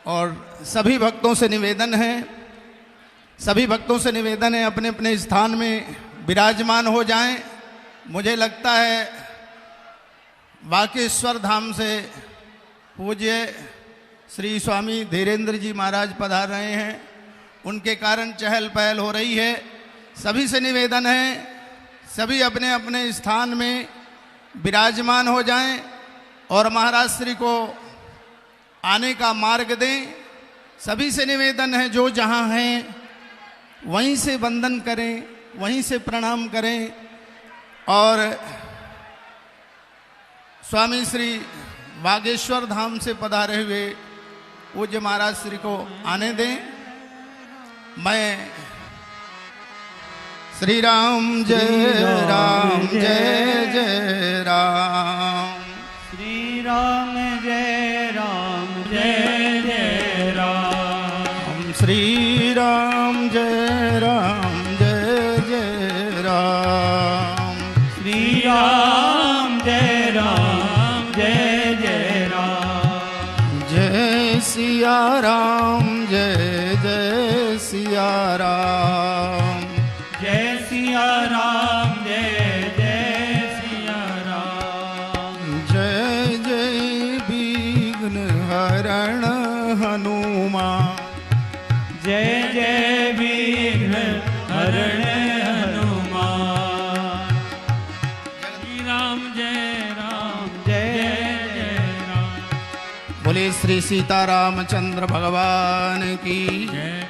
और सभी भक्तों से निवेदन है अपने अपने स्थान में विराजमान हो जाएं। मुझे लगता है बागेश्वर धाम से पूज्य श्री स्वामी धीरेन्द्र जी महाराज पधार रहे हैं, उनके कारण चहल पहल हो रही है। सभी से निवेदन है, सभी अपने अपने स्थान में विराजमान हो जाएं और महाराज श्री को आने का मार्ग दें। सभी से निवेदन है, जो जहां हैं वहीं से वंदन करें, वहीं से प्रणाम करें और स्वामी श्री बागेश्वर धाम से पधारे हुए पूज्य महाराज श्री को आने दें। मैं श्री राम जय राम जय जय राम, श्री राम जय राम जय जय राम, श्री राम जय राम जय जय राम, श्री राम जय राम जय जय राम, जय सिया राम जय जय सिया राम, जय सिया राम जय जय सिया राम, जय जय विघ्न हरण हनुमान, जय जय विघ्न हरण हनुमान, श्री राम जय जय राम। बोले श्री सीतारामचंद्र भगवान की जय।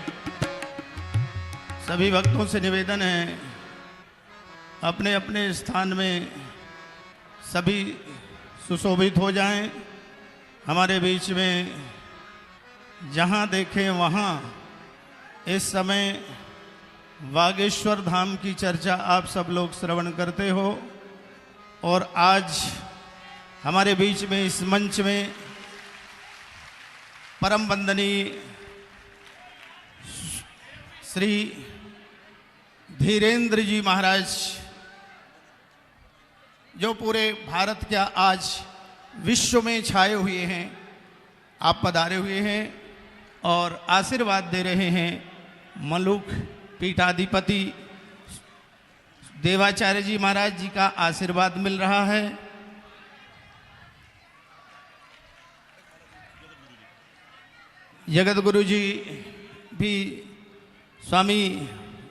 सभी भक्तों से निवेदन है, अपने अपने स्थान में सभी सुशोभित हो जाएं। हमारे बीच में जहां देखें वहां इस समय बागेश्वर धाम की चर्चा आप सब लोग श्रवण करते हो और आज हमारे बीच में इस मंच में परम वंदनीय श्री धीरेन्द्र जी महाराज, जो पूरे भारत क्या आज विश्व में छाए हुए हैं, आप पधारे हुए हैं और आशीर्वाद दे रहे हैं। मलुक पीठाधिपति देवाचार्य जी महाराज जी का आशीर्वाद मिल रहा है। जगत गुरु जी भी स्वामी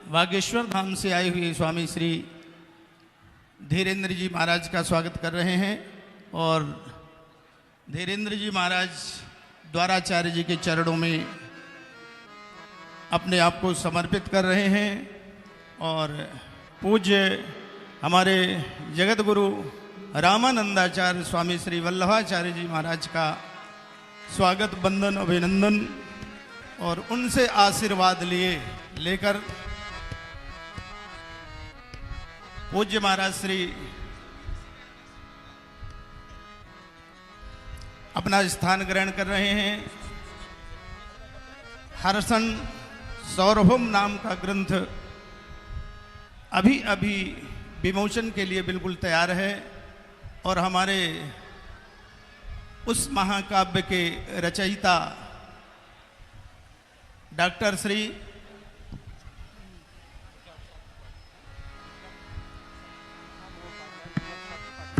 बागेश्वर धाम से आए हुए स्वामी श्री धीरेन्द्र जी महाराज का स्वागत कर रहे हैं और धीरेन्द्र जी महाराज द्वाराचार्य जी के चरणों में अपने आप को समर्पित कर रहे हैं और पूज्य हमारे जगत गुरु रामानंदाचार्य स्वामी श्री वल्लभाचार्य जी महाराज का स्वागत बंदन अभिनंदन और उनसे आशीर्वाद लेकर पूज्य महाराज श्री अपना स्थान ग्रहण कर रहे हैं। हर्षण सौरभम नाम का ग्रंथ अभी अभी विमोचन के लिए बिल्कुल तैयार है और हमारे उस महाकाव्य के रचयिता डॉक्टर श्री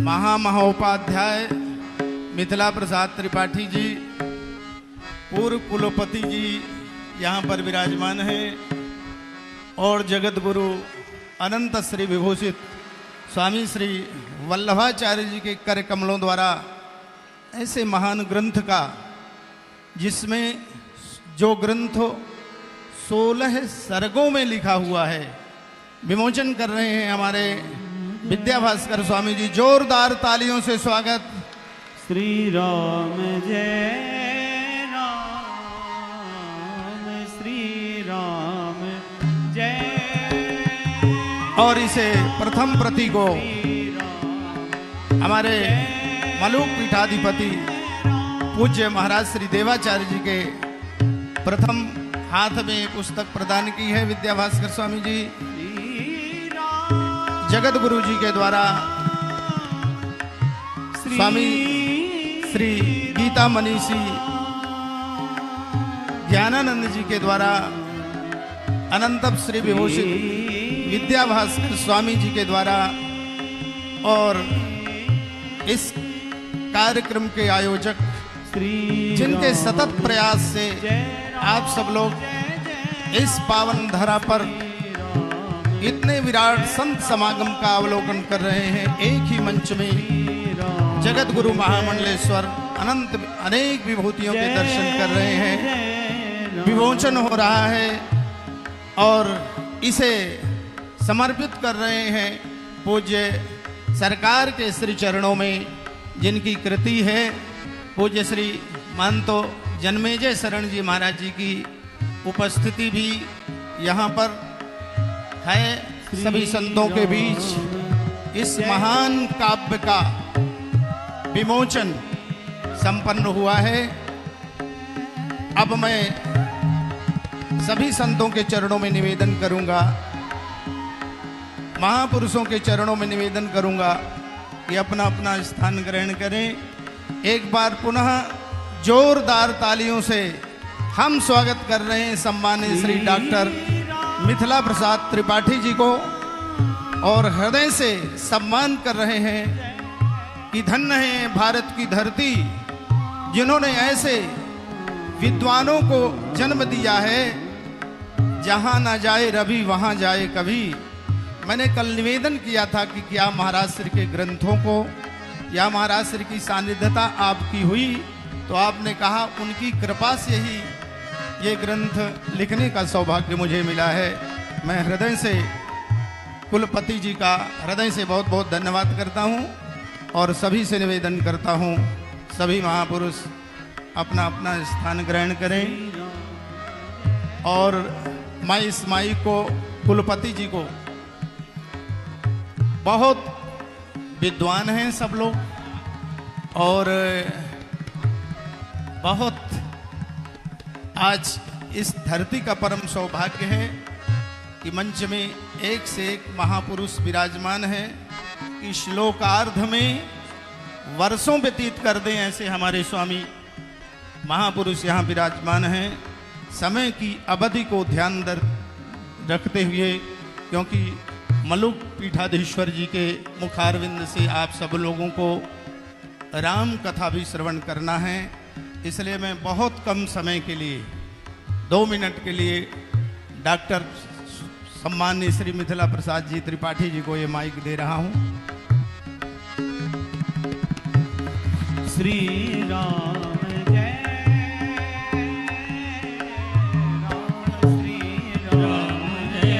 महामहोपाध्याय मिथिला प्रसाद त्रिपाठी जी, पूर्व कुलपति जी यहाँ पर विराजमान हैं और जगत गुरु अनंत श्री विभूषित स्वामी श्री वल्लभाचार्य जी के कर कमलों द्वारा ऐसे महान ग्रंथ का, जिसमें जो ग्रंथ 16 सर्गों में लिखा हुआ है, विमोचन कर रहे हैं हमारे विद्याभास्कर स्वामी जी। जोरदार तालियों से स्वागत। श्री राम जय राम, श्री राम जय। और इसे प्रथम प्रति को हमारे मलुक पीठाधिपति पूज्य महाराज श्री देवाचार्य जी के प्रथम हाथ में पुस्तक प्रदान की है विद्याभास्कर स्वामी जी। जगत गुरु जी के द्वारा स्वामी श्री गीता मनीषी ज्ञानानंद जी के द्वारा अनंतम श्री विभूषित विद्याभास्कर स्वामी जी के द्वारा और इस कार्यक्रम के आयोजक जिनके सतत प्रयास से आप सब लोग इस पावन धरा पर इतने विराट संत समागम का अवलोकन कर रहे हैं। एक ही मंच में जगत गुरु महामंडलेश्वर अनंत अनेक विभूतियों के दर्शन कर रहे हैं। विमोचन हो रहा है और इसे समर्पित कर रहे हैं पूज्य सरकार के श्री चरणों में, जिनकी कृति है पूज्य श्री महंतो जन्मेजय शरण जी महाराज जी की उपस्थिति भी यहाँ पर है। सभी संतों के बीच इस महान काव्य का विमोचन संपन्न हुआ है। अब मैं सभी संतों के चरणों में निवेदन करूंगा, महापुरुषों के चरणों में निवेदन करूंगा कि अपना अपना स्थान ग्रहण करें। एक बार पुनः जोरदार तालियों से हम स्वागत कर रहे हैं सम्मानित श्री डॉक्टर मिथिला प्रसाद त्रिपाठी जी को और हृदय से सम्मान कर रहे हैं कि धन्य है भारत की धरती जिन्होंने ऐसे विद्वानों को जन्म दिया है, जहां ना जाए रवि वहां जाए कवि। मैंने कल निवेदन किया था कि क्या महाराज श्री के ग्रंथों को या महाराज श्री की सानिध्यता आपकी हुई, तो आपने कहा उनकी कृपा से ही ये ग्रंथ लिखने का सौभाग्य मुझे मिला है। मैं हृदय से कुलपति जी का हृदय से बहुत बहुत धन्यवाद करता हूँ और सभी से निवेदन करता हूँ, सभी महापुरुष अपना अपना स्थान ग्रहण करें और मैं इस माई को कुलपति जी को, बहुत विद्वान हैं सब लोग और बहुत आज इस धरती का परम सौभाग्य है कि मंच में एक से एक महापुरुष विराजमान है कि श्लोकार्ध में वर्षों व्यतीत कर दें, ऐसे हमारे स्वामी महापुरुष यहाँ विराजमान हैं। समय की अवधि को ध्यान रखते हुए, क्योंकि मलुक पीठाधीश्वर जी के मुखारविंद से आप सब लोगों को राम कथा भी श्रवण करना है, इसलिए मैं बहुत कम समय के लिए 2 मिनट के लिए डॉक्टर सम्माननीय श्री मिथिला प्रसाद जी त्रिपाठी जी को ये माइक दे रहा हूँ। श्री राम जय राम, श्री राम जय।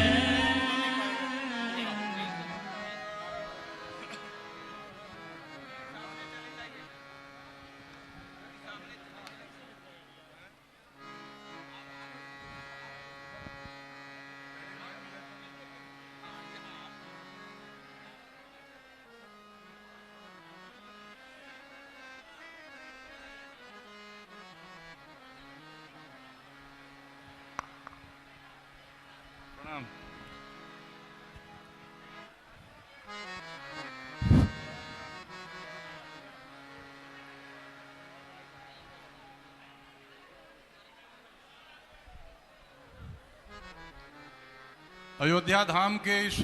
अयोध्या धाम के इस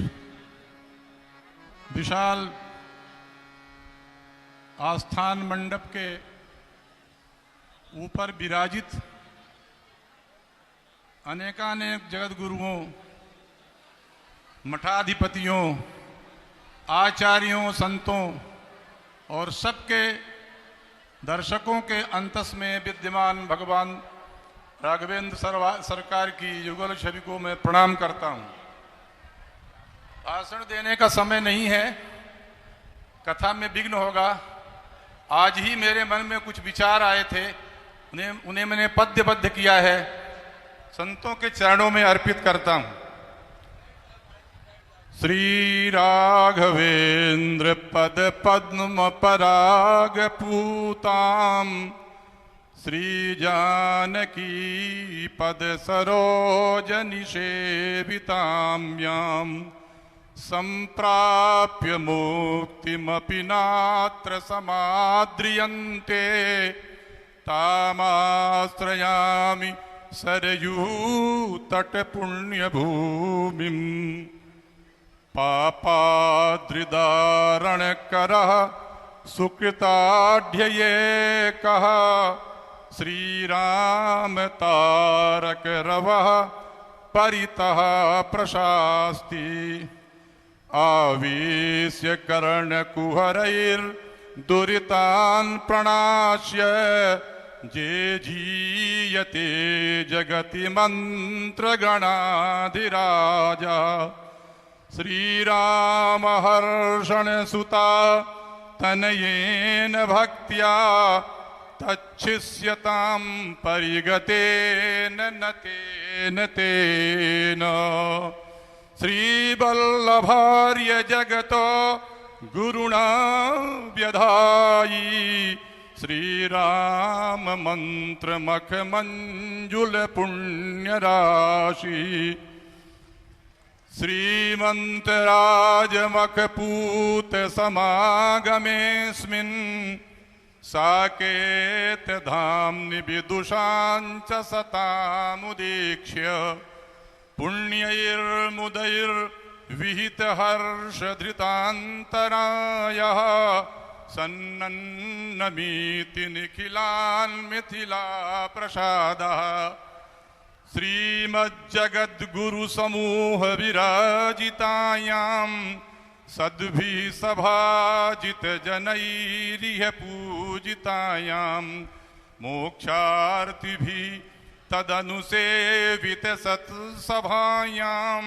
विशाल आस्थान मंडप के ऊपर विराजित अनेकानेक जगत गुरुओं, मठाधिपतियों, आचार्यों, संतों और सबके दर्शकों के अंतस में विद्यमान भगवान राघवेंद्र सरकार की युगल छवि को मैं प्रणाम करता हूं। भाषण देने का समय नहीं है, कथा में विघ्न होगा। आज ही मेरे मन में कुछ विचार आए थे, उन्हें मैंने पद्यबद्ध किया है, संतों के चरणों में अर्पित करता हूं। श्री राघवेंद्र पद पद्म पराग पूताम, श्री जानकी पद सरोज निषेविताम्याम, संप्राप्य मुक्तिमपि नात्र समाद्रियन्ते, तामाश्रयामि सरयू तट पुण्य भूमिम पापाद्रिदारण कर सुकृताढ्यये कह श्री राम तारक रवः परितः प्रशास्ति आवेश्य कर्णकुहरैर्दुरितान् प्रणाश्य जे जीयते जगति मंत्रगणाधिराजा श्रीराम हर्षण सुता तनयेन भक्त्या तच्छिष्यतां परिगतेन न तेन तेन श्रीवल्लभार्य जगतो गुरुणा व्यधायि श्रीराम मंत्र मख मंजुल पुण्य राशि श्रीमंत राजमख पूत समागमेस्मिन् साकेत धाम्नि विदुषाञ्च सतामुदीक्ष्य पुण्यैर्मुदैर्विहित हर्षधृतान्तरायः सन्नन्नमीति निखिलान् मिथिला प्रसादः श्रीमज्जगद्गुरु समूह विराजितायां सद्भिः सभाजित जनैरिह पूजितायां मोक्षार्थिभिः तदनुसेवित सत्सभायां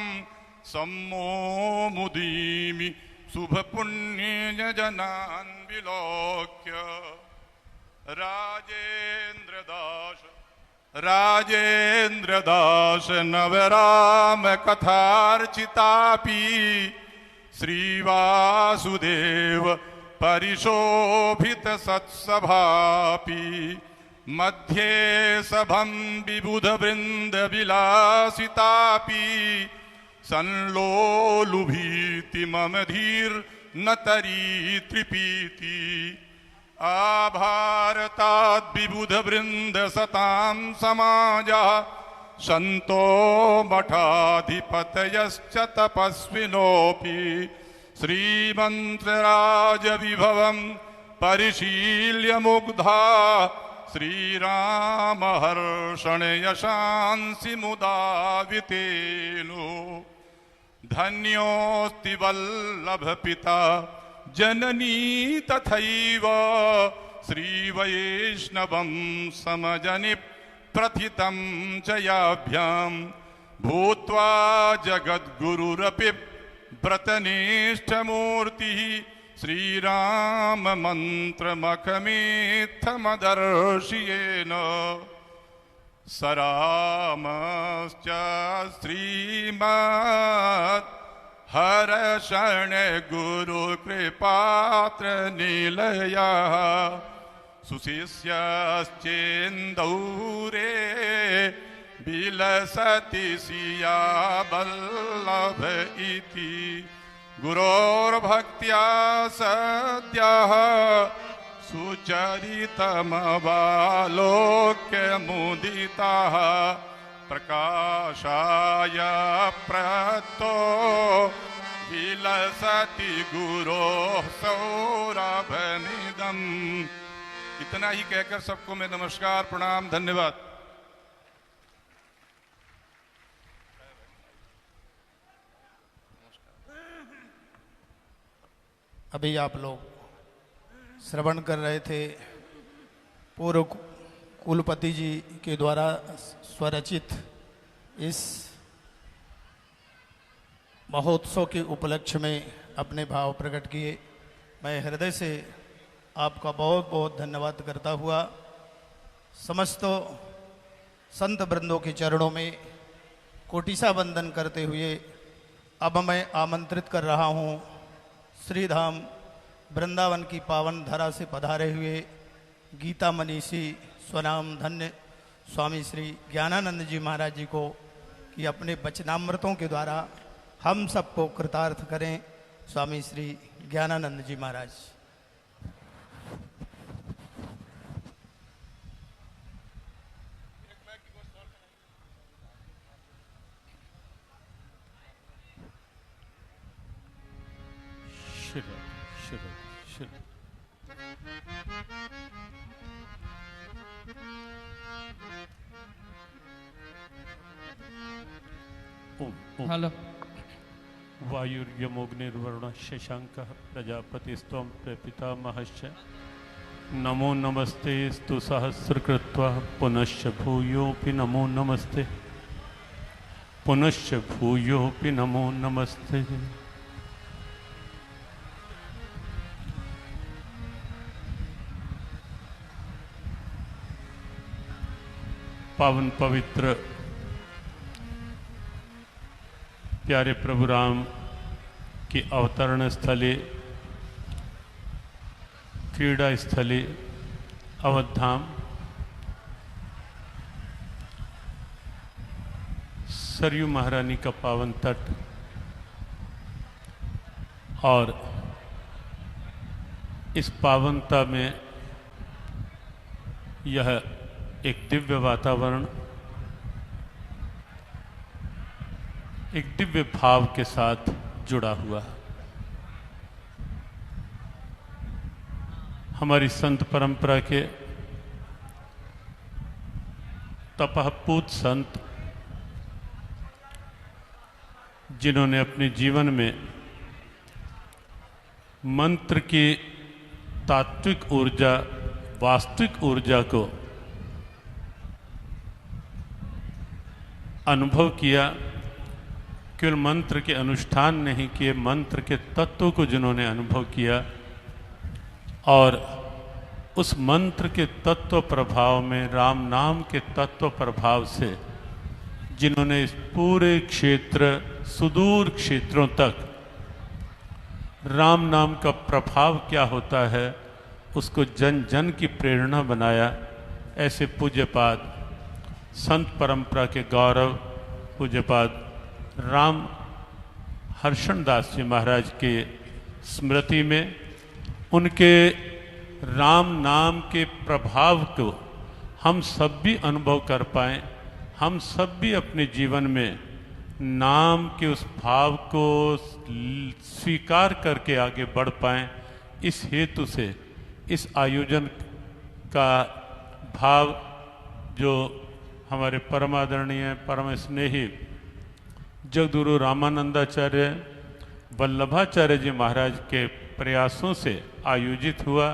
सम्मोमुदीमि शुभ पुण्य जनान् विलोक्य राजेन्द्र दास नवराम कथार्चितापि श्रीवासुदेव परिशोभित सत्सभापि मध्ये सभं विबुध वृंद विलासितापि संलोलुभीति मम धीर न तरी त्रिपीति आभारताद् विबुध वृंद सतां समाजः संतो मठाधिपतयश्च तपस्विनोऽपि श्रीमन्त्रराज विभवं परिशील्य मुग्धा श्रीराम हर्षण यशांसि मुदावितेनु धन्योऽस्ति वल्लभ पिता जननी तथैव श्रीवैष्णवं समजनि प्रथितं च याभ्यां भूत्वा जगद्गुरुरपि व्रतनिष्ठमूर्तिः श्रीराम मन्त्रमखमेत्थमदर्शयेन सरामश्च श्रीमत् हर्षण गुरु कृपात्र निलयः सुशिष्यश्चेन्दौरे विलसति सिया वल्लभ इति गुरोर्भक्त्या सद्यः सुचरितमवालोक्य मुदितः प्रकाशाय प्रतो विलसति गुरोः सौरभनिदम्। इतना ही कहकर सबको मैं नमस्कार प्रणाम धन्यवाद। अभी आप लोग श्रवण कर रहे थे पूर्व कुलपति जी के द्वारा स्वरचित इस महोत्सव के उपलक्ष्य में अपने भाव प्रकट किए। मैं हृदय से आपका बहुत बहुत धन्यवाद करता हुआ समस्त संत वृंदों के चरणों में कोटिसा वंदन करते हुए अब मैं आमंत्रित कर रहा हूँ श्रीधाम वृंदावन की पावन धरा से पधारे हुए गीता मनीषी स्वनाम धन्य स्वामी श्री ज्ञानानंद जी महाराज जी को कि अपने वचनामृतों के द्वारा हम सबको कृतार्थ करें। स्वामी श्री ज्ञानानंद जी महाराज। ओम हेलो। वायुर्यमोग्निर्वरुण शशांक प्रजापतिस्त्वं प्रपितामहश्च नमो नमस्ते स्तु सहस्रकृत्वा पुनश्च भूयोऽपि नमो नमस्ते पुनश्च भूयोऽपि नमो नमस्ते। पावन पवित्र प्यारे प्रभु राम की अवतरण स्थले क्रीड़ा स्थले अवधाम सरयू महारानी का पावन तट और इस पावनता में यह एक दिव्य वातावरण एक दिव्य भाव के साथ जुड़ा हुआ है। हमारी संत परंपरा के तपःपूत संत जिन्होंने अपने जीवन में मंत्र की तात्विक ऊर्जा वास्तविक ऊर्जा को अनुभव किया, केवल मंत्र के अनुष्ठान नहीं किए, मंत्र के तत्व को जिन्होंने अनुभव किया और उस मंत्र के तत्व प्रभाव में राम नाम के तत्व प्रभाव से जिन्होंने इस पूरे क्षेत्र सुदूर क्षेत्रों तक राम नाम का प्रभाव क्या होता है उसको जन जन की प्रेरणा बनाया, ऐसे पूज्यपाद संत परंपरा के गौरव पूज्यपाद राम हर्षण दास जी महाराज के स्मृति में उनके राम नाम के प्रभाव को हम सब भी अनुभव कर पाएं, हम सब भी अपने जीवन में नाम के उस भाव को स्वीकार करके आगे बढ़ पाएं। इस हेतु से इस आयोजन का भाव जो हमारे परमादरणीय परम स्नेही जगद्गुरु रामानंदाचार्य वल्लभाचार्य जी महाराज के प्रयासों से आयोजित हुआ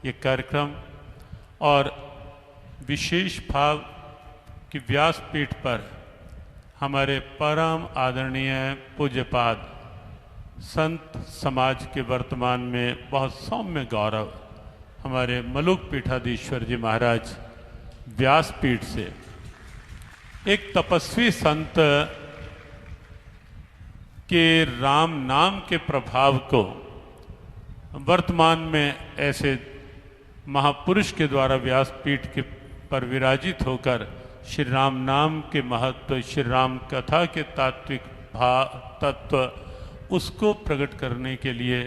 ये कार्यक्रम और विशेष भाव की व्यासपीठ पर हमारे परम आदरणीय पूज्यपाद संत समाज के वर्तमान में बहुत सौम्य गौरव हमारे मलुक पीठाधीश्वर जी महाराज व्यासपीठ से एक तपस्वी संत के राम नाम के प्रभाव को वर्तमान में ऐसे महापुरुष के द्वारा व्यासपीठ के पर विराजित होकर श्री राम नाम के महत्व, श्री राम कथा के तात्विक तत्व उसको प्रकट करने के लिए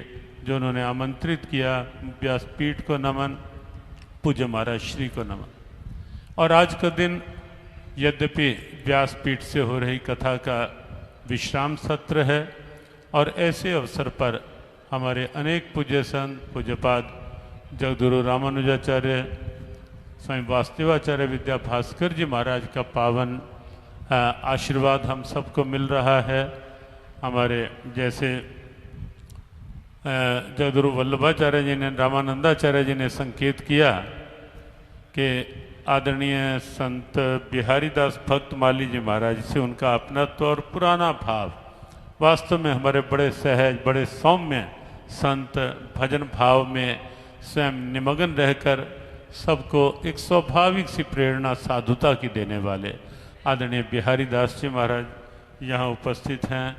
जो उन्होंने आमंत्रित किया, व्यासपीठ को नमन, पूज्य महाराज श्री को नमन। और आज का दिन यद्यपि व्यासपीठ से हो रही कथा का विश्राम सत्र है और ऐसे अवसर पर हमारे अनेक पूज्य संत पूज्यपाद जगद्गुरु रामानुजाचार्य स्वामी वास्तवाचार्य विद्या भास्कर जी महाराज का पावन आशीर्वाद हम सबको मिल रहा है। हमारे जैसे जगद्गुरु वल्लभाचार्य जी ने रामानंदाचार्य जी ने संकेत किया कि आदरणीय संत बिहारी दास भक्त माली जी महाराज से उनका अपनत्व और पुराना भाव वास्तव में हमारे बड़े सहज बड़े सौम्य संत भजन भाव में स्वयं निमग्न रहकर सबको एक स्वाभाविक सी प्रेरणा साधुता की देने वाले आदरणीय बिहारी दास जी महाराज यहाँ उपस्थित हैं।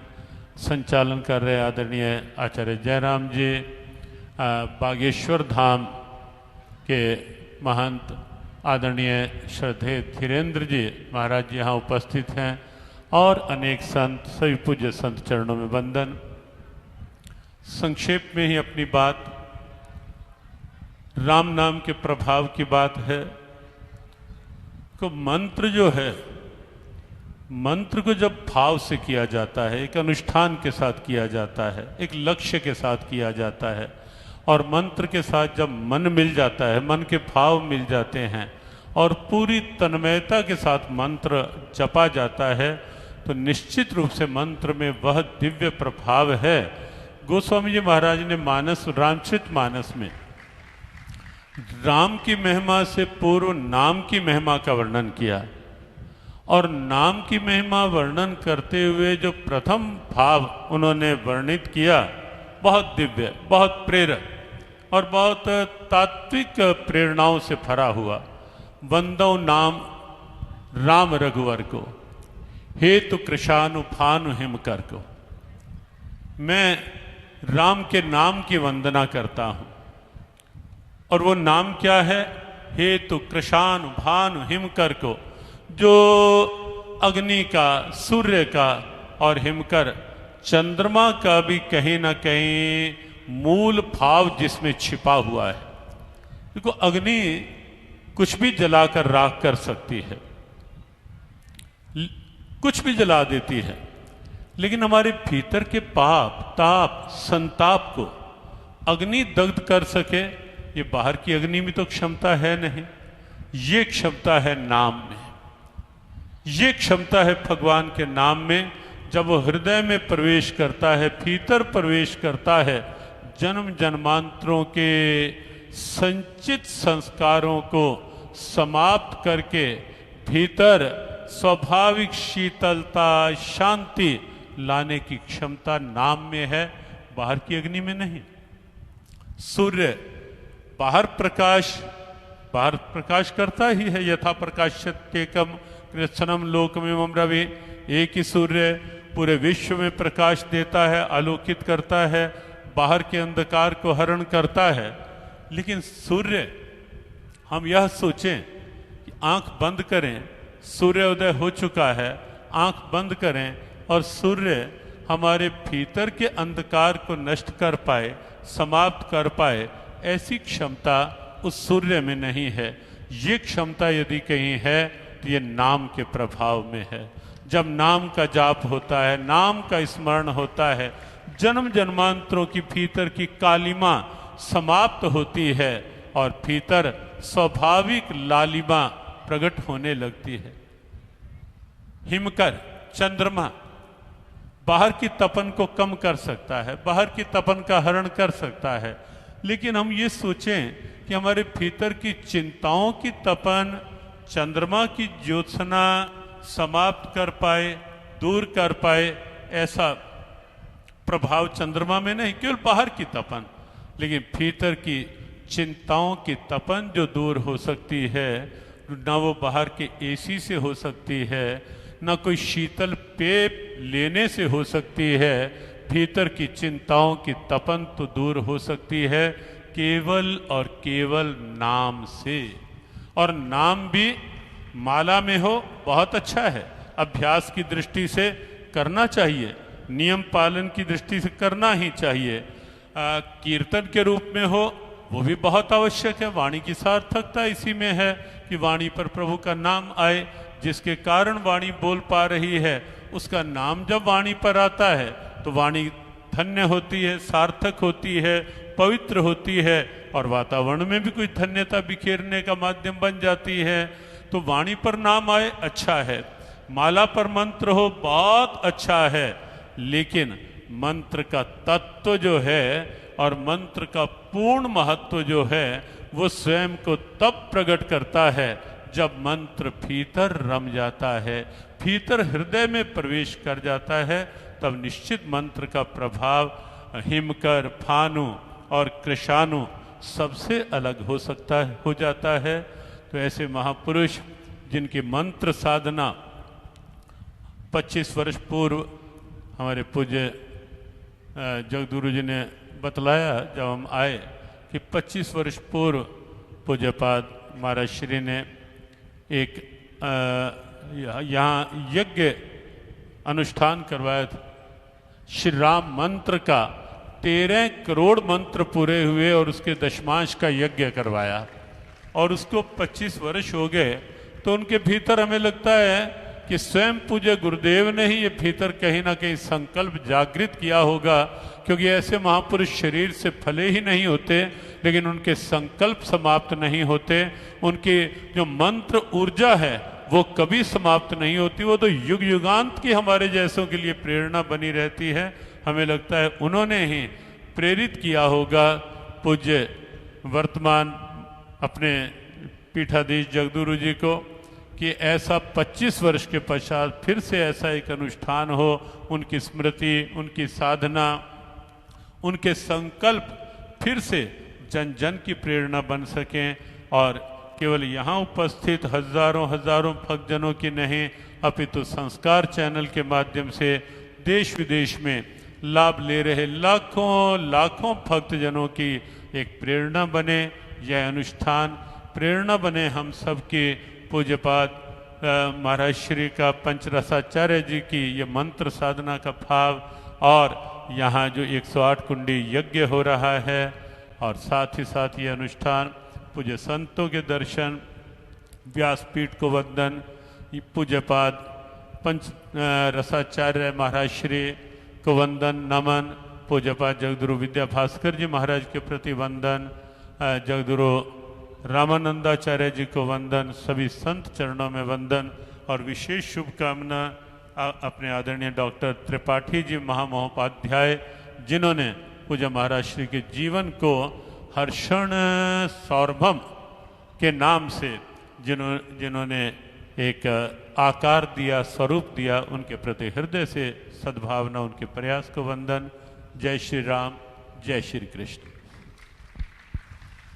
संचालन कर रहे आदरणीय आचार्य जयराम जी, बागेश्वर धाम के महंत आदरणीय श्रद्धेय धीरेन्द्र जी महाराज यहाँ उपस्थित हैं और अनेक संत, सभी पूज्य संत चरणों में वंदन। संक्षेप में ही अपनी बात, राम नाम के प्रभाव की बात है को मंत्र जो है, मंत्र को जब भाव से किया जाता है, एक अनुष्ठान के साथ किया जाता है, एक लक्ष्य के साथ किया जाता है और मंत्र के साथ जब मन मिल जाता है, मन के भाव मिल जाते हैं और पूरी तन्मयता के साथ मंत्र जपा जाता है तो निश्चित रूप से मंत्र में वह दिव्य प्रभाव है। गोस्वामी जी महाराज ने मानस रामचरित मानस में राम की महिमा से पूर्व नाम की महिमा का वर्णन किया, और नाम की महिमा वर्णन करते हुए जो प्रथम भाव उन्होंने वर्णित किया, बहुत दिव्य, बहुत प्रेरक और बहुत तात्विक प्रेरणाओं से भरा हुआ। वंदो नाम राम रघुवर को, हेतु कृशानु भानु हिमकर को। मैं राम के नाम की वंदना करता हूं, और वो नाम क्या है? हेतु कृशानु भानु हिमकर को, जो अग्नि का, सूर्य का और हिमकर चंद्रमा का भी कहीं ना कहीं मूल भाव जिसमें छिपा हुआ है। देखो, अग्नि कुछ भी जलाकर राख कर सकती है, कुछ भी जला देती है, लेकिन हमारे भीतर के पाप, ताप, संताप को अग्नि दग्ध कर सके, ये बाहर की अग्नि में तो क्षमता है नहीं। ये क्षमता है नाम में, ये क्षमता है भगवान के नाम में। जब वो हृदय में प्रवेश करता है, भीतर प्रवेश करता है, जन्म जन्मांतरों के संचित संस्कारों को समाप्त करके भीतर स्वाभाविक शीतलता, शांति लाने की क्षमता नाम में है, बाहर की अग्नि में नहीं। सूर्य बाहर प्रकाश करता ही है, यथा प्रकाश्यत्येकम कृष्णम लोकमिमं रवि। एक ही सूर्य पूरे विश्व में प्रकाश देता है, आलोकित करता है, बाहर के अंधकार को हरण करता है। लेकिन सूर्य, हम यह सोचें कि आंख बंद करें, सूर्योदय हो चुका है, आंख बंद करें और सूर्य हमारे भीतर के अंधकार को नष्ट कर पाए, समाप्त कर पाए, ऐसी क्षमता उस सूर्य में नहीं है। ये क्षमता यदि कहीं है तो ये नाम के प्रभाव में है। जब नाम का जाप होता है, नाम का स्मरण होता है, जन्म जन्मांतरों की भीतर की कालिमा समाप्त होती है और भीतर स्वाभाविक लालिमा प्रकट होने लगती है। हिमकर, चंद्रमा बाहर की तपन को कम कर सकता है, बाहर की तपन का हरण कर सकता है, लेकिन हम ये सोचें कि हमारे भीतर की चिंताओं की तपन चंद्रमा की ज्योत्सना समाप्त कर पाए, दूर कर पाए, ऐसा प्रभाव चंद्रमा में नहीं, केवल बाहर की तपन। लेकिन भीतर की चिंताओं की तपन जो दूर हो सकती है, ना वो बाहर के एसी से हो सकती है, ना कोई शीतल पेय लेने से हो सकती है। भीतर की चिंताओं की तपन तो दूर हो सकती है केवल और केवल नाम से। और नाम भी माला में हो, बहुत अच्छा है, अभ्यास की दृष्टि से करना चाहिए, नियम पालन की दृष्टि से करना ही चाहिए। कीर्तन के रूप में हो, वो भी बहुत आवश्यक है। वाणी की सार्थकता इसी में है कि वाणी पर प्रभु का नाम आए, जिसके कारण वाणी बोल पा रही है, उसका नाम जब वाणी पर आता है तो वाणी धन्य होती है, सार्थक होती है, पवित्र होती है, और वातावरण में भी कोई धन्यता बिखेरने का माध्यम बन जाती है। तो वाणी पर नाम आए, अच्छा है, माला पर मंत्र हो, बहुत अच्छा है, लेकिन मंत्र का तत्व जो है और मंत्र का पूर्ण महत्व जो है, वो स्वयं को तब प्रकट करता है जब मंत्र भीतर रम जाता है, भीतर हृदय में प्रवेश कर जाता है। तब निश्चित मंत्र का प्रभाव हिमकर, भानु और कृशानु सबसे अलग हो सकता है, हो जाता है। तो ऐसे महापुरुष जिनकी मंत्र साधना 25 वर्ष पूर्व हमारे पूज्य जगदगुरु जी ने बतलाया, जब हम आए, कि 25 वर्ष पूर्व पूज्यपाद महाराज श्री ने एक यहाँ यज्ञ अनुष्ठान करवाया था। श्री राम मंत्र का 13 करोड़ मंत्र पूरे हुए और उसके दशमांश का यज्ञ करवाया, और उसको 25 वर्ष हो गए। तो उनके भीतर हमें लगता है कि स्वयं पूज्य गुरुदेव ने ही ये भीतर कहीं ना कहीं संकल्प जागृत किया होगा, क्योंकि ऐसे महापुरुष शरीर से भले ही नहीं होते, लेकिन उनके संकल्प समाप्त नहीं होते। उनकी जो मंत्र ऊर्जा है वो कभी समाप्त नहीं होती, वो तो युग युगांत की हमारे जैसों के लिए प्रेरणा बनी रहती है। हमें लगता है उन्होंने ही प्रेरित किया होगा पूज्य वर्तमान अपने पीठाधीश जगदगुरु जी को कि ऐसा 25 वर्ष के पश्चात फिर से ऐसा एक अनुष्ठान हो, उनकी स्मृति, उनकी साधना, उनके संकल्प फिर से जन जन की प्रेरणा बन सकें और केवल यहाँ उपस्थित हजारों हजारों भक्तजनों की नहीं अपितु संस्कार चैनल के माध्यम से देश विदेश में लाभ ले रहे लाखों लाखों भक्तजनों की एक प्रेरणा बने। यह अनुष्ठान प्रेरणा बने हम सबके पूज्यपाद महाराज श्री का पंचरसाचार्य जी की ये मंत्र साधना का भाव और यहाँ जो 108 कुंडी यज्ञ हो रहा है और साथ ही साथ ये अनुष्ठान पूज्य संतों के दर्शन, व्यासपीठ को वंदन, पूज्यपाद पंच रसाचार्य महाराज श्री को वंदन नमन, पूज्यपाद जगदगुरु विद्या भास्कर जी महाराज के प्रति वंदन, जगदगुरु रामानंदाचार्य जी को वंदन, सभी संत चरणों में वंदन और विशेष शुभकामना अपने आदरणीय डॉक्टर त्रिपाठी जी महामहोपाध्याय जिन्होंने पूज्य महाराज श्री के जीवन को हर्षण सौरभम के नाम से जिन्होंने एक आकार दिया, स्वरूप दिया, उनके प्रति हृदय से सद्भावना, उनके प्रयास को वंदन। जय श्री राम, जय श्री कृष्ण।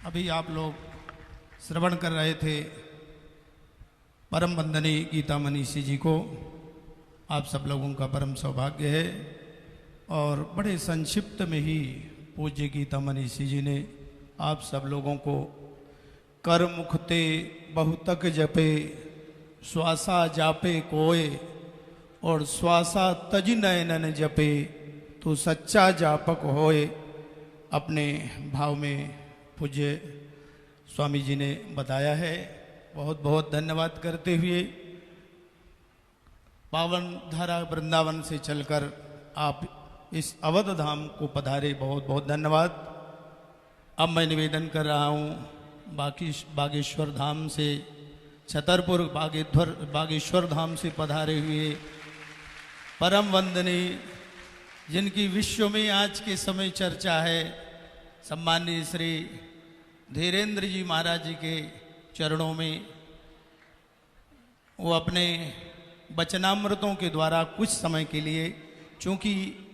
अभी आप लोग श्रवण कर रहे थे परम वंदनीय गीता मनीषी जी को। आप सब लोगों का परम सौभाग्य है और बड़े संक्षिप्त में ही पूज्य गीता मनीषी जी ने आप सब लोगों को कर मुखते बहुतक जपे श्वासा जापे कोय और श्वासा तज नयनन जपे तो सच्चा जापक होए अपने भाव में पूज्य स्वामी जी ने बताया है। बहुत बहुत धन्यवाद करते हुए पावन धारा वृंदावन से चलकर आप इस अवध धाम को पधारे, बहुत बहुत धन्यवाद। अब मैं निवेदन कर रहा हूँ बागेश्वर धाम से, छतरपुर बागेश्वर धाम से पधारे हुए परम वंदनीय जिनकी विश्व में आज के समय चर्चा है, सम्माननीय श्री धीरेन्द्र जी महाराज जी के चरणों में वो अपने वचनामृतों के द्वारा कुछ समय के लिए, चूँकि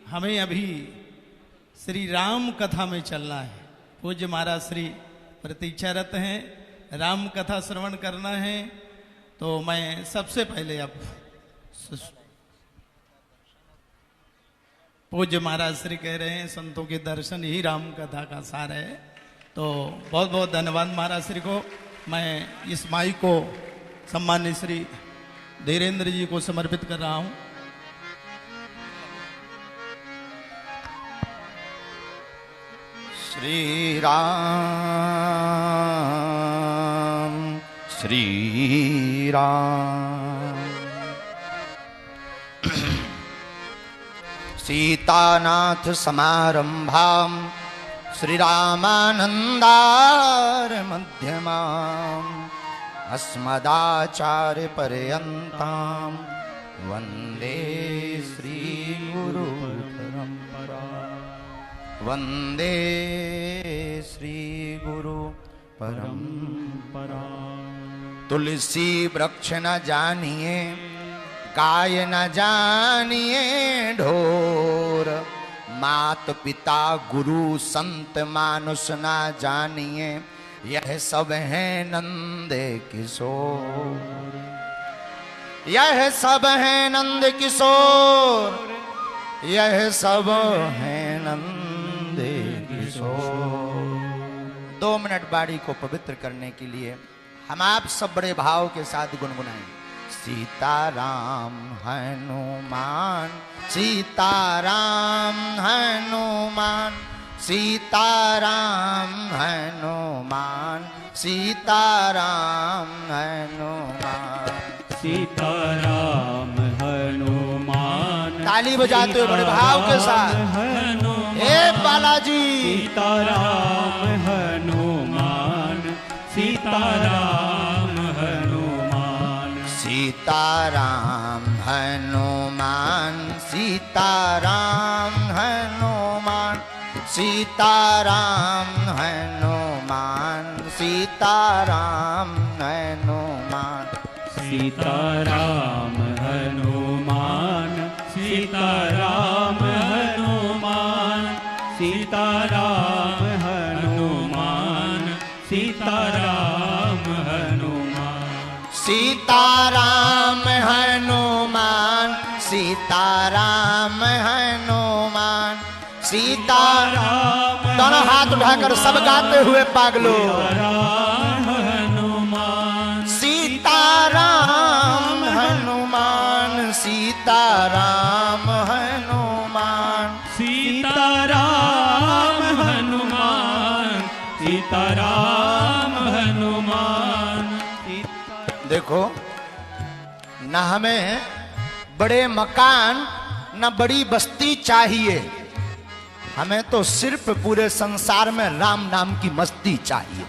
हमें अभी श्री राम कथा में चलना है, पूज्य महाराज श्री प्रतीक्षारत हैं, राम कथा श्रवण करना है, तो मैं सबसे पहले अब पूज्य महाराज श्री कह रहे हैं संतों के दर्शन ही राम कथा का सार है, तो बहुत बहुत धन्यवाद महाराज श्री को। मैं इस माइक को सम्माननीय श्री धीरेन्द्र जी को समर्पित कर रहा हूँ। श्री राम सीतानाथ समारंभां श्री रामानंदार मध्यमाम् अस्मदाचार्य पर्यन्तां वंदे श्री गुरु परंपरा, वंदे श्री गुरु परंपरा। तुलसी वृक्ष न जानिए, गाय न जानिए ढोर, मात पिता गुरु संत मानुष न जानिए, यह सब है नंद किशोर, यह सब है नंद किशोर, यह सब है नंद किशोर। 2 मिनट बाड़ी को पवित्र करने के लिए हम आप सब बड़े भाव के साथ गुनगुनाएं। सीताराम हनुमान, सीताराम हनुमान, सीताराम हनुमान, सीताराम हनुमान, सीताराम हनुमान। ताली बजाते हुए बड़े भाव के साथ हे बालाजी। सीताराम हनुमान, सीताराम हनुमान, सीताराम हनुमान सीताराम हनुमान सीताराम हनुमान सीताराम हनुमान सीताराम हनुमान सीताराम हनुमान सीताराम हनुमान सीताराम हनुमान सीताराम हनुमान सीताराम हनुमान सीताराम। दोनों हाथ उठाकर सब गाते हुए पागलो हनुमान सीताराम हनुमान सीताराम हनुमान सीताराम हनुमान सीताराम हनुमान। देखो न हमें बड़े मकान न बड़ी बस्ती चाहिए, हमें तो सिर्फ पूरे संसार में राम नाम की मस्ती चाहिए।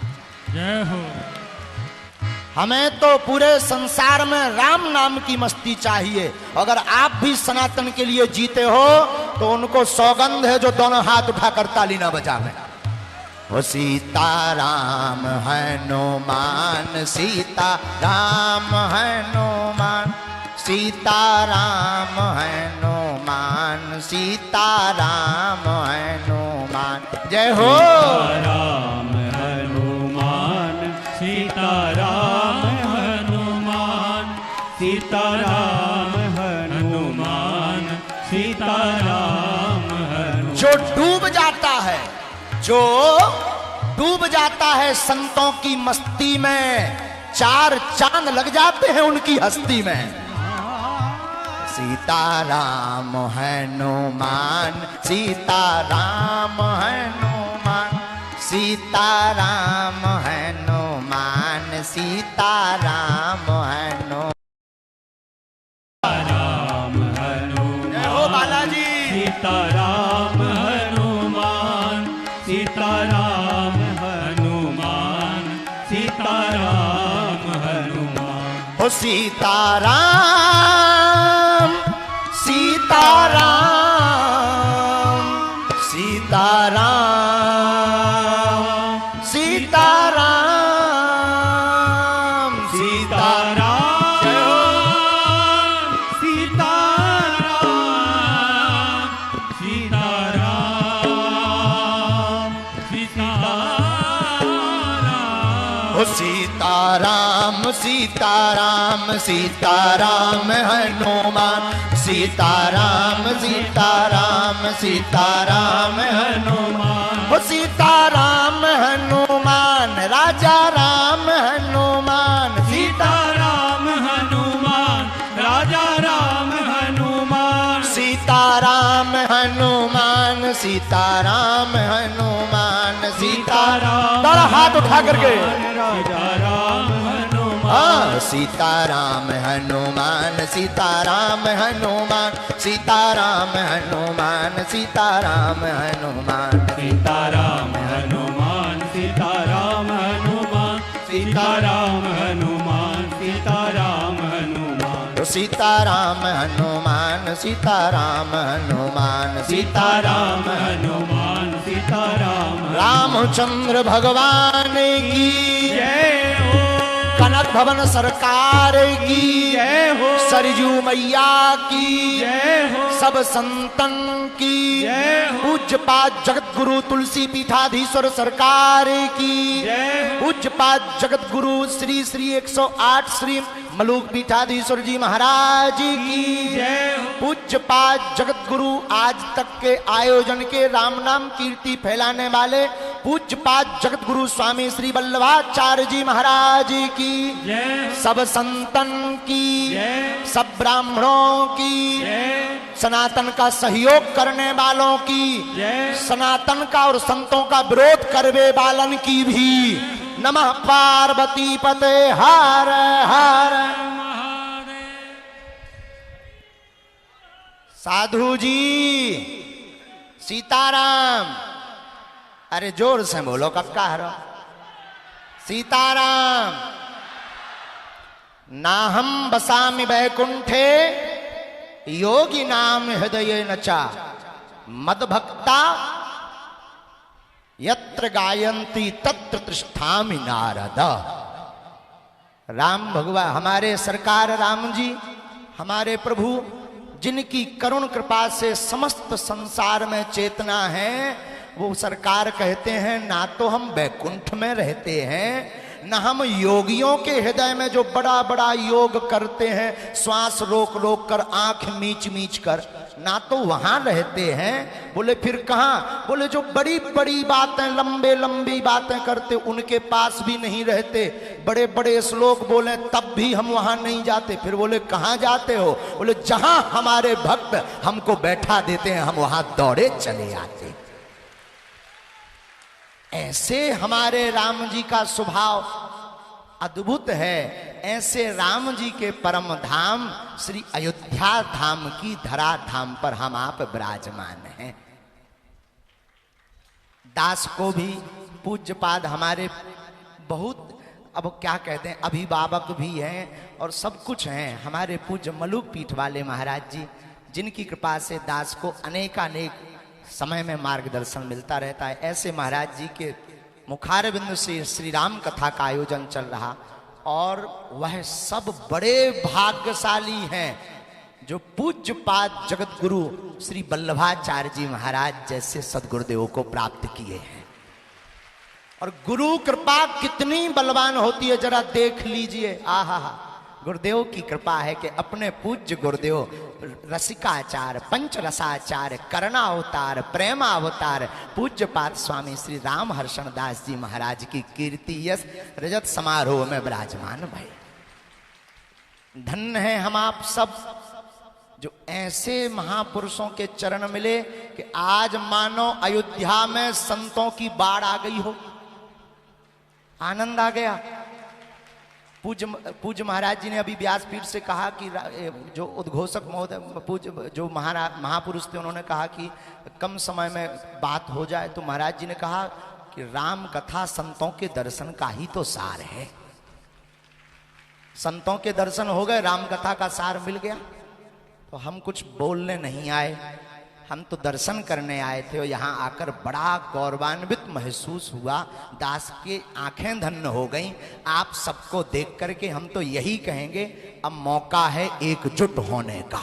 जय हो। हमें तो पूरे संसार में राम नाम की मस्ती चाहिए। अगर आप भी सनातन के लिए जीते हो तो उनको सौगंध है जो दोनों हाथ उठाकर ताली ना बजावे। वो सीताराम हनुमान सीताराम हनुमान सीताराम हनुमान सीताराम हनुमान। जय हो। राम हनुमान सीताराम हनुमान सीताराम हनुमान सीताराम हनुमान। जो डूब जाता है, जो डूब जाता है संतों की मस्ती में, चार चांद लग जाते हैं उनकी हस्ती में। सीताराम हनुमान सीताराम हनुमान सीताराम हनुमान सीताराम हनुमान। राम हनुमान। जय हो बालाजी। सीताराम हनुमान सीताराम हनुमान सीताराम हनुमान। हो सीताराम सीताराम सीताराम सीताराम सीताराम सीताराम सीताराम सीताराम। हो सीताराम सीताराम सीताराम हनुमान सीताराम सीताराम सीताराम हनुमान। हो सीताराम हनुमान राजा राम हनुमान सीताराम हनुमान राजा राम हनुमान। सीताराम हनुमान सीताराम हनुमान सीताराम। दोनों हाथ उठा करके राजा राम हनुमान। हाँ सीताराम हनुमान सीताराम हनुमान सीताराम हनुमान सीताराम हनुमान सीताराम हनुमान सीताराम हनुमान सीताराम हनुमान सीताराम हनुमान। सीताराम हनुमान सीताराम हनुमान सीताराम हनुमान सीताराम। रामचंद्र भगवान की जय हो। कनक भवन सरकार की जय हो। सरजू मैया की जय हो। सब संतन की जय हो। पूज्यपाद जगत गुरु तुलसी पीठाधीश्वर सरकार की जय हो। पूज्यपाद जगत गुरु श्री श्री 108 श्री मलूक पीठाधीश्वर जी महाराज की जय हो। पूज्यपाद जगत गुरु आज तक के आयोजन के राम नाम कीर्ति फैलाने वाले पूज्यपाद जगत गुरु स्वामी श्री वल्लभाचार्य जी महाराज की जय हो। सब संतन की जय। सब ब्राह्मणों की जय। सनातन का सहयोग करने वालों की जय। सनातन का और संतों का विरोध करवे वालन की भी नमः पार्वती पते हर हर। साधु जी सीताराम। अरे जोर से बोलो कब का हरो। सीताराम। नाहम बसामि वैकुंठे योगी नाम हृदय नचा मदभक्ता यत्र गायंती तत्र तिष्ठामि नारद। राम भगवान हमारे सरकार राम जी, हमारे प्रभु, जिनकी करुण कृपा से समस्त संसार में चेतना है, वो सरकार कहते हैं ना तो हम वैकुंठ में रहते हैं, न हम योगियों के हृदय में जो बड़ा बड़ा योग करते हैं, श्वास रोक रोक कर, आंख मीच मीच कर, ना तो वहां रहते हैं। बोले फिर कहां? बोले जो बड़ी बड़ी बातें, लंबे लंबी बातें करते, उनके पास भी नहीं रहते। बड़े बड़े श्लोक बोले तब भी हम वहां नहीं जाते। फिर बोले कहां जाते हो? बोले जहां हमारे भक्त हमको बैठा देते हैं हम वहां दौड़े चले आते। ऐसे हमारे राम जी का स्वभाव अद्भुत है। ऐसे राम जी के परम धाम श्री अयोध्या धाम की धरा धाम पर हम आप विराजमान हैं। दास को भी पूज्यपाद हमारे बहुत, अब क्या कहते हैं, अभिभावक भी हैं और सब कुछ हैं। हमारे पूज्य मलुक पीठ वाले महाराज जी, जिनकी कृपा से दास को अनेकानेक समय में मार्गदर्शन मिलता रहता है। ऐसे महाराज जी के मुखारबिंद से श्री राम कथा का आयोजन चल रहा और वह सब बड़े भाग्यशाली हैं जो पूज्यपाद जगत गुरु श्री वल्लभाचार्य जी महाराज जैसे सदगुरुदेव को प्राप्त किए हैं। और गुरु कृपा कितनी बलवान होती है जरा देख लीजिए। आहा, गुरुदेव की कृपा है कि अपने पूज्य गुरुदेव रसिकाचार, पंचरसाचार, करणावतार, प्रेमावतार पूज्यपाद स्वामी श्री राम हर्षण दास जी महाराज की कीर्ति यश रजत समारोह में विराजमान भय। धन्य है हम आप सब जो ऐसे महापुरुषों के चरण मिले कि आज मानो अयोध्या में संतों की बाढ़ आ गई हो। आनंद आ गया। पूज्य महाराज जी ने अभी व्यासपीठ से कहा कि जो उद्घोषक महोदय पूज्य जो महापुरुष थे, उन्होंने कहा कि कम समय में बात हो जाए, तो महाराज जी ने कहा कि राम कथा संतों के दर्शन का ही तो सार है। संतों के दर्शन हो गए, राम कथा का सार मिल गया। तो हम कुछ बोलने नहीं आए, हम तो दर्शन करने आए थे। और यहाँ आकर बड़ा गौरवान्वित महसूस हुआ। दास की आंखें धन्य हो गईं। आप सबको देख करके हम तो यही कहेंगे, अब मौका है एकजुट होने का।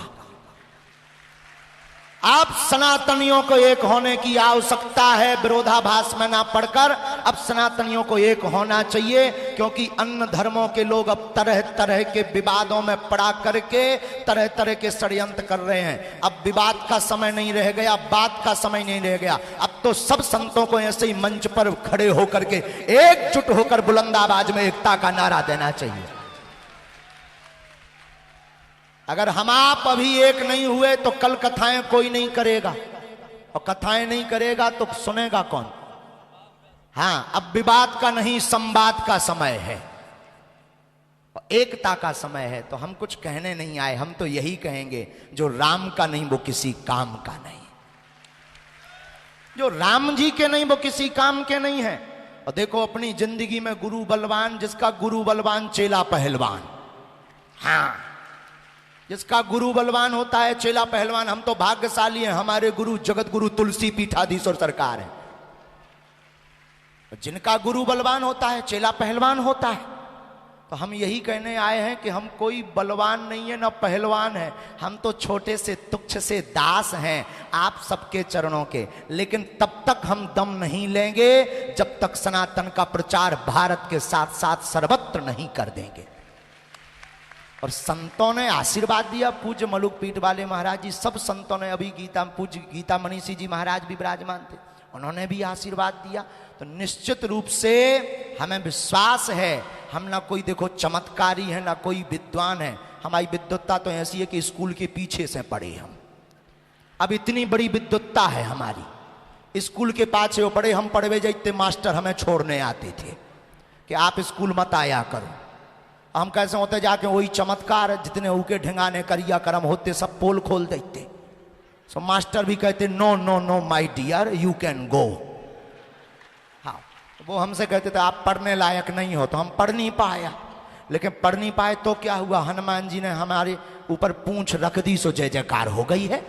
आप सनातनियों को एक होने की आवश्यकता है, विरोधाभास में ना पड़कर अब सनातनियों को एक होना चाहिए। क्योंकि अन्य धर्मों के लोग अब तरह तरह के विवादों में पड़ा करके तरह तरह के षड्यंत्र कर रहे हैं। अब विवाद का समय नहीं रह गया, बात का समय नहीं रह गया। अब तो सब संतों को ऐसे ही मंच पर खड़े होकर के एकजुट होकर बुलंद आवाज में एकता का नारा देना चाहिए। अगर हम आप अभी एक नहीं हुए तो कल कथाएं कोई नहीं करेगा, और कथाएं नहीं करेगा तो सुनेगा कौन? हाँ, अब विवाद का नहीं संवाद का समय है, एकता का समय है। तो हम कुछ कहने नहीं आए, हम तो यही कहेंगे, जो राम का नहीं वो किसी काम का नहीं, जो राम जी के नहीं वो किसी काम के नहीं है। और देखो अपनी जिंदगी में गुरु बलवान, जिसका गुरु बलवान चेला पहलवान। हाँ, जिसका गुरु बलवान होता है चेला पहलवान। हम तो भाग्यशाली हैं, हमारे गुरु जगत गुरु तुलसी पीठाधीश्वर सरकार है। जिनका गुरु बलवान होता है चेला पहलवान होता है। तो हम यही कहने आए हैं कि हम कोई बलवान नहीं है, ना पहलवान है। हम तो छोटे से तुच्छ से दास हैं आप सबके चरणों के। लेकिन तब तक हम दम नहीं लेंगे जब तक सनातन का प्रचार भारत के साथ साथ सर्वत्र नहीं कर देंगे। और संतों ने आशीर्वाद दिया, पूज्य मलुक पीठ वाले महाराज जी, सब संतों ने, अभी पूज्य गीता मनीषी जी महाराज भी विराजमान थे, उन्होंने भी आशीर्वाद दिया। तो निश्चित रूप से हमें विश्वास है, हम ना कोई देखो चमत्कारी है ना कोई विद्वान है। हमारी विद्वत्ता तो ऐसी है कि स्कूल के पीछे से पढ़े हम। अब इतनी बड़ी विद्वत्ता है हमारी, स्कूल के पाछे पढ़े हम। पढ़वे जाते मास्टर हमें छोड़ने आते थे कि आप स्कूल मत आया करो। हम कैसे होते जाके वही चमत्कार, जितने ऊके ढंगाने करिया कर्म होते सब पोल खोल देते। सो मास्टर भी कहते no no no my dear you can go. हाँ, वो हमसे कहते थे आप पढ़ने लायक नहीं हो, तो हम पढ़ नहीं पाया। लेकिन पढ़ नहीं पाए तो क्या हुआ, हनुमान जी ने हमारे ऊपर पूंछ रख दी सो जय जयकार हो गई है।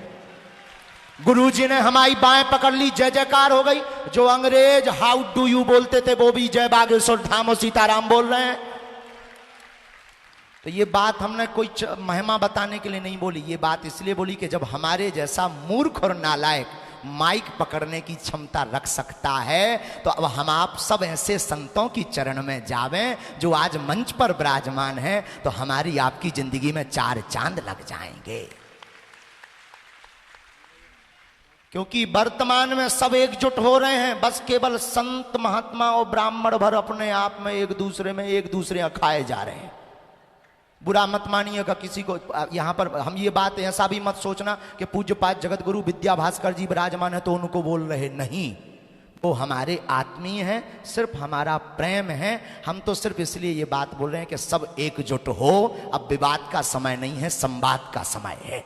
गुरु जी ने हमारी बाएं पकड़ ली, जय जयकार हो गई। जो अंग्रेज हाउ डू यू बोलते थे वो भी जय बागेश्वर धाम और सीताराम बोल रहे हैं। तो ये बात हमने कोई महिमा बताने के लिए नहीं बोली, ये बात इसलिए बोली कि जब हमारे जैसा मूर्ख और नालायक माइक पकड़ने की क्षमता रख सकता है तो अब हम आप सब ऐसे संतों की चरण में जावें जो आज मंच पर विराजमान हैं, तो हमारी आपकी जिंदगी में 4 चांद लग जाएंगे। क्योंकि वर्तमान में सब एकजुट हो रहे हैं, बस केवल संत महात्मा और ब्राह्मण भर अपने आप में एक दूसरे खाए जा रहे हैं। बुरा मत मानिएगा किसी को। यहाँ पर हम ये बात ऐसा भी मत सोचना कि पूज्यपाद जगत गुरु विद्या भास्कर जी विराजमान है तो उनको बोल रहे, नहीं, वो हमारे आत्मीय हैं, सिर्फ हमारा प्रेम है। हम तो सिर्फ इसलिए ये बात बोल रहे हैं कि सब एकजुट हो। अब विवाद का समय नहीं है, संवाद का समय है।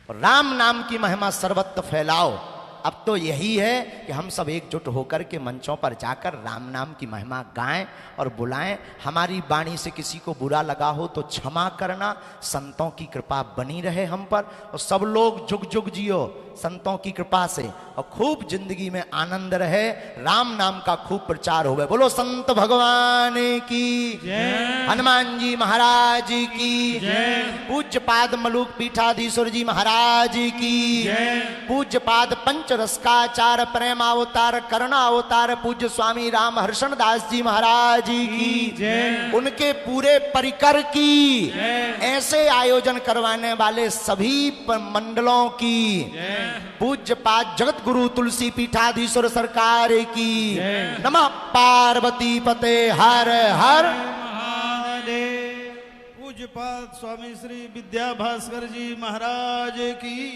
राम नाम की महिमा सर्वत्र फैलाओ। अब तो यही है कि हम सब एकजुट होकर के मंचों पर जाकर राम नाम की महिमा गाएं और बुलाएं। हमारी वाणी से किसी को बुरा लगा हो तो क्षमा करना। संतों की कृपा बनी रहे हम पर, और सब लोग जुग जुग जियो संतों की कृपा से, और खूब जिंदगी में आनंद रहे। राम नाम का खूब प्रचार होवे। बोलो संत भगवान की जय, हनुमान जी महाराज की जय, पूज्यपाद मलुक पीठाधीश्वर जी महाराज की जय, पूज्यपाद पंचरसकाचार्य प्रेमावतार करुणावतार पूज्य स्वामी राम हर्षण दास जी महाराज की जय, उनके पूरे परिकर की जय, ऐसे आयोजन करवाने वाले सभी मंडलों की, जय, पूज्यपाद जगत गुरु तुलसी पीठाधीश्वर सरकार की जय। नमः पार्वती पते हर हर महादेव। पूज्यपाद स्वामी श्री विद्या भास्कर जी महाराज की,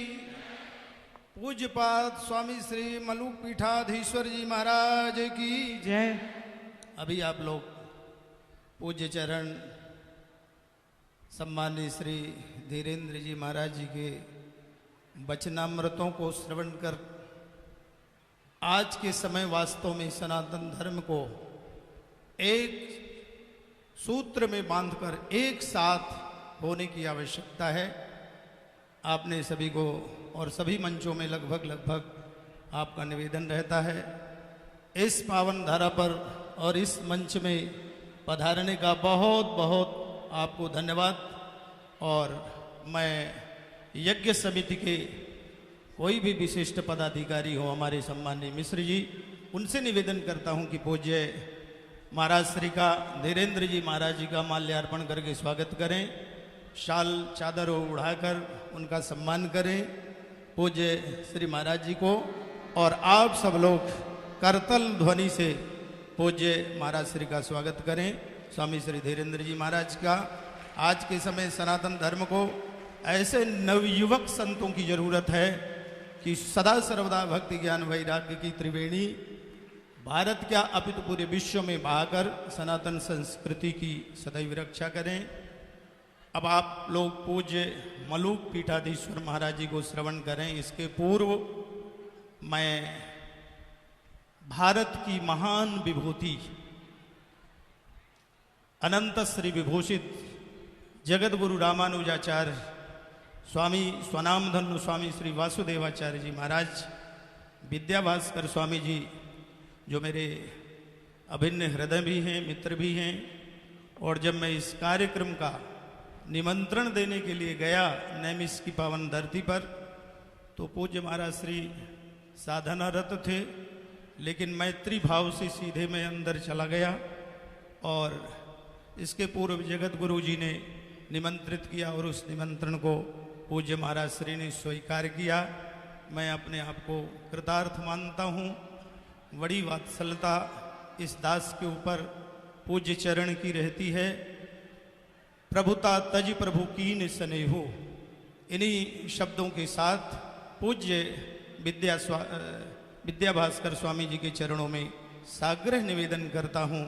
पूज्यपाद स्वामी श्री मलुक पीठाधीश्वर जी महाराज की जय। अभी आप लोग पूज्य चरण सम्मानित श्री धीरेन्द्र जी महाराज जी के वचनामृतों को श्रवण कर आज के समय वास्तव में सनातन धर्म को एक सूत्र में बांधकर एक साथ होने की आवश्यकता है। आपने सभी को और सभी मंचों में लगभग आपका निवेदन रहता है, इस पावन धारा पर और इस मंच में पधारने का बहुत बहुत आपको धन्यवाद। और मैं यज्ञ समिति के कोई भी विशिष्ट पदाधिकारी हो, हमारे सम्माननीय मिश्र जी, उनसे निवेदन करता हूं कि पूज्य महाराज श्री का धीरेन्द्र जी महाराज जी का माल्यार्पण करके स्वागत करें, शाल चादर उड़ाकर उनका सम्मान करें पूज्य श्री महाराज जी को। और आप सब लोग करतल ध्वनि से पूज्य महाराज श्री का स्वागत करें, स्वामी श्री धीरेन्द्र जी महाराज का। आज के समय सनातन धर्म को ऐसे नवयुवक संतों की जरूरत है कि सदा सर्वदा भक्ति ज्ञान वैराग्य की त्रिवेणी भारत क्या अपितु पूरे विश्व में बहाकर सनातन संस्कृति की सदैव रक्षा करें। अब आप लोग पूज्य मलुक पीठाधीश्वर महाराज जी को श्रवण करें। इसके पूर्व मैं भारत की महान विभूति अनंत श्री विभूषित जगत गुरु रामानुजाचार्य स्वामी स्वनामधन्य स्वामी श्री वासुदेवाचार्य जी महाराज विद्या भास्कर स्वामी जी, जो मेरे अभिन्न हृदय भी हैं, मित्र भी हैं। और जब मैं इस कार्यक्रम का निमंत्रण देने के लिए गया नैमिष की पावन धरती पर, तो पूज्य महाराज श्री साधनारत थे, लेकिन मैत्री भाव से सीधे मैं अंदर चला गया। और इसके पूर्व जगत गुरु जी ने निमंत्रित किया और उस निमंत्रण को पूज्य महाराज श्री ने स्वीकार किया। मैं अपने आप को कृतार्थ मानता हूँ। बड़ी वात्सल्यता इस दास के ऊपर पूज्य चरण की रहती है। प्रभुता तज प्रभु कीन स्नेहो, इन्हीं शब्दों के साथ पूज्य विद्या भास्कर स्वामी जी के चरणों में साग्रह निवेदन करता हूँ।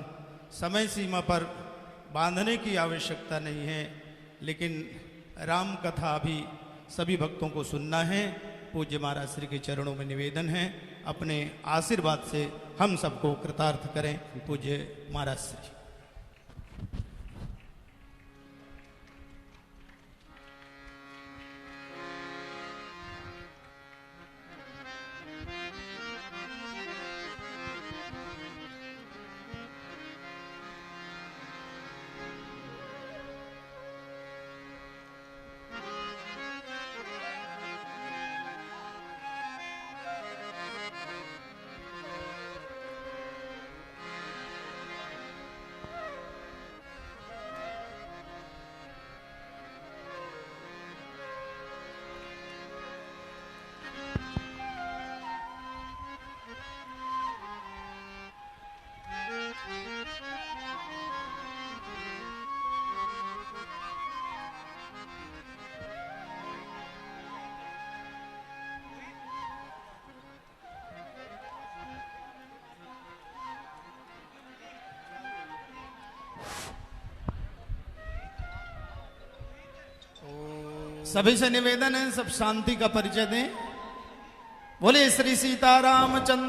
समय सीमा पर बांधने की आवश्यकता नहीं है, लेकिन राम कथा भी सभी भक्तों को सुनना है। पूज्य महाराज श्री के चरणों में निवेदन है, अपने आशीर्वाद से हम सबको कृतार्थ करें। पूज्य महाराज श्री। सभी से निवेदन है, सब शांति का परिचय दें। बोले श्री सीताराम चंद्र